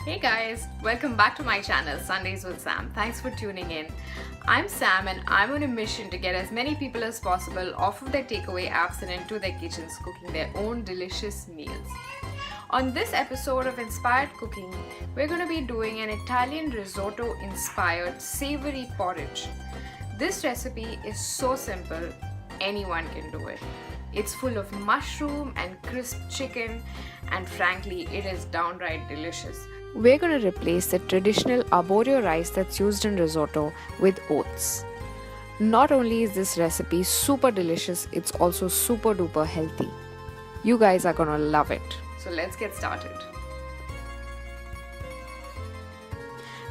Hey guys, welcome back to my channel Sundays with Sam. Thanks for tuning in. I'm Sam and I'm on a mission to get as many people as possible off of their takeaway apps and into their kitchens cooking their own delicious meals. On this episode of Inspired Cooking, we're going to be doing an Italian risotto inspired savory porridge. This recipe is so simple, anyone can do it. It's full of mushroom and crisp chicken, and frankly, it is downright delicious. We're going to replace the traditional arborio rice that's used in risotto with oats. Not only is this recipe super delicious, it's also super duper healthy. You guys are going to love it. So let's get started.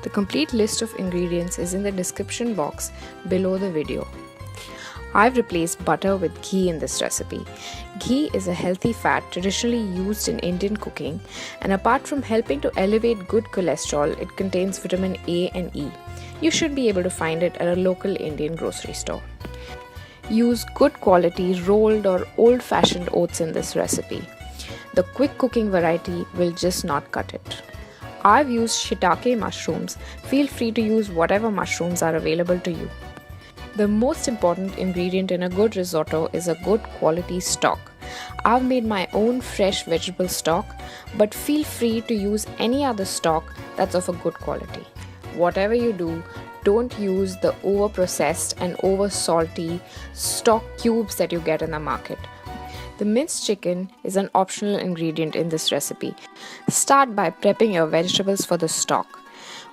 The complete list of ingredients is in the description box below the video. I've replaced butter with ghee in this recipe. Ghee is a healthy fat traditionally used in Indian cooking, and apart from helping to elevate good cholesterol, it contains vitamin A and E. You should be able to find it at a local Indian grocery store. Use good quality rolled or old-fashioned oats in this recipe. The quick cooking variety will just not cut it. I've used Shitake mushrooms. Feel free to use whatever mushrooms are available to you. The most important ingredient in a good risotto is a good quality stock. I've made my own fresh vegetable stock, but feel free to use any other stock that's of a good quality. Whatever you do, don't use the over-processed and over-salty stock cubes that you get in the market. The minced chicken is an optional ingredient in this recipe. Start by prepping your vegetables for the stock.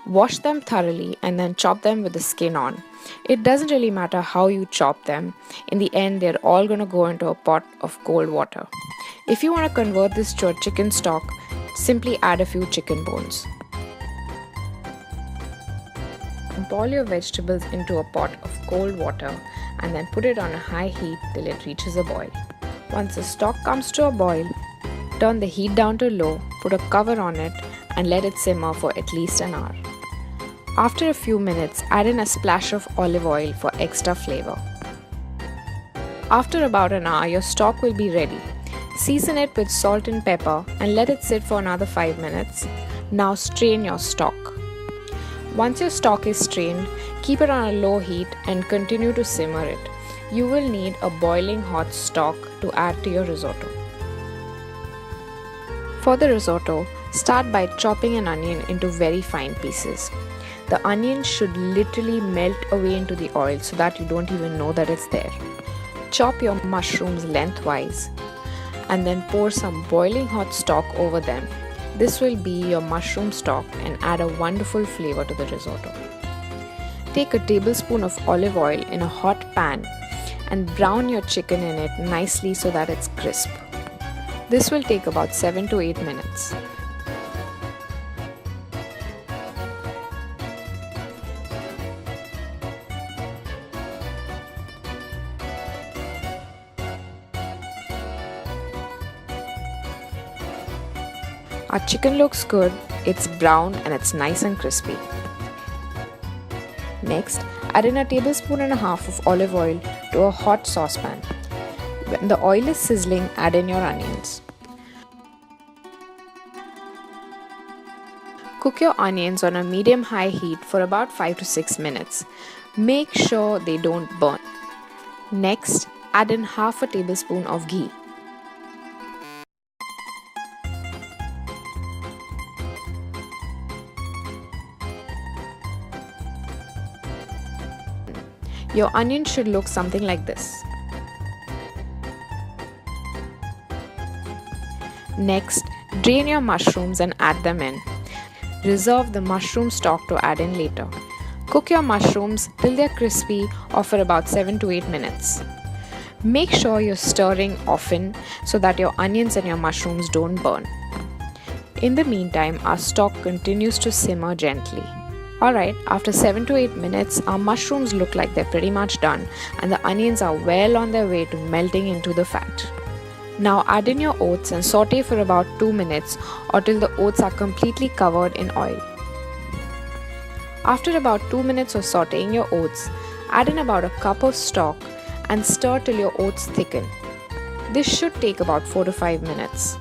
Wash them thoroughly and then chop them with the skin on. It doesn't really matter how you chop them. In the end, they're all going to go into a pot of cold water. If you want to convert this to a chicken stock, simply add a few chicken bones. Boil your vegetables into a pot of cold water and then put it on a high heat till it reaches a boil. Once the stock comes to a boil, turn the heat down to low, put a cover on it and let it simmer for at least an hour. After a few minutes, add in a splash of olive oil for extra flavor. After about an hour, your stock will be ready. Season it with salt and pepper and let it sit for another 5 minutes. Now strain your stock. Once your stock is strained, keep it on a low heat and continue to simmer it. You will need a boiling hot stock to add to your risotto. For the risotto, start by chopping an onion into very fine pieces. The onion should literally melt away into the oil so that you don't even know that it's there. Chop your mushrooms lengthwise and then pour some boiling hot stock over them. This will be your mushroom stock and add a wonderful flavor to the risotto. Take a tablespoon of olive oil in a hot pan and brown your chicken in it nicely so that it's crisp. This will take about 7 to 8 minutes. Our chicken looks good, it's brown and it's nice and crispy. Next, add in a tablespoon and a half of olive oil to a hot saucepan. When the oil is sizzling, add in your onions. Cook your onions on a medium-high heat for about 5 to 6 minutes. Make sure they don't burn. Next, add in half a tablespoon of ghee. Your onion should look something like this. Next, drain your mushrooms and add them in. Reserve the mushroom stock to add in later. Cook your mushrooms till they're crispy or for about 7 to 8 minutes. Make sure you're stirring often so that your onions and your mushrooms don't burn. In the meantime, our stock continues to simmer gently. Alright, after 7 to 8 minutes, our mushrooms look like they're pretty much done and the onions are well on their way to melting into the fat. Now add in your oats and saute for about 2 minutes or till the oats are completely covered in oil. After about 2 minutes of sauteing your oats, add in about a cup of stock and stir till your oats thicken. This should take about 4 to 5 minutes.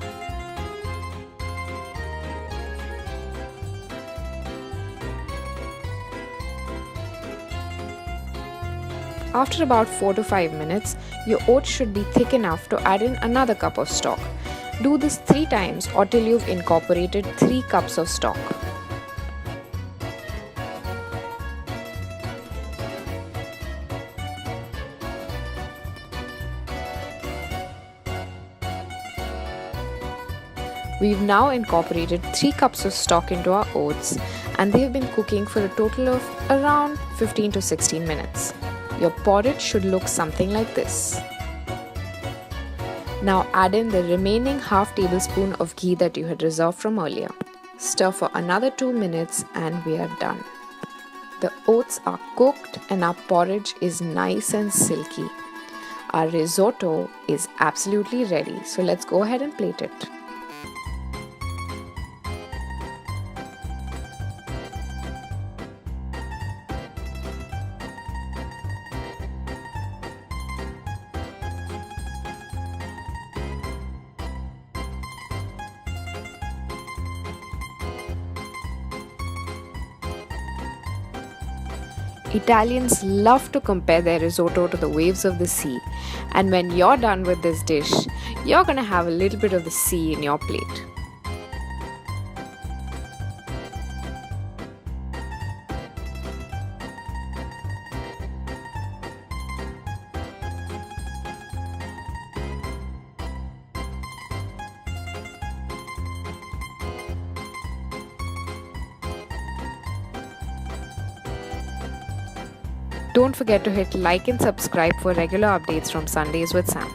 After about 4 to 5 minutes, your oats should be thick enough to add in another cup of stock. Do this 3 times or till you've incorporated 3 cups of stock. We've now incorporated 3 cups of stock into our oats and they have been cooking for a total of around 15 to 16 minutes. Your porridge should look something like this. Now add in the remaining half tablespoon of ghee that you had reserved from earlier. Stir for another 2 minutes and we are done. The oats are cooked and our porridge is nice and silky. Our risotto is absolutely ready, so let's go ahead and plate it. Italians love to compare their risotto to the waves of the sea, and when you're done with this dish, you're gonna have a little bit of the sea in your plate. Don't forget to hit like and subscribe for regular updates from Sundays with Sam.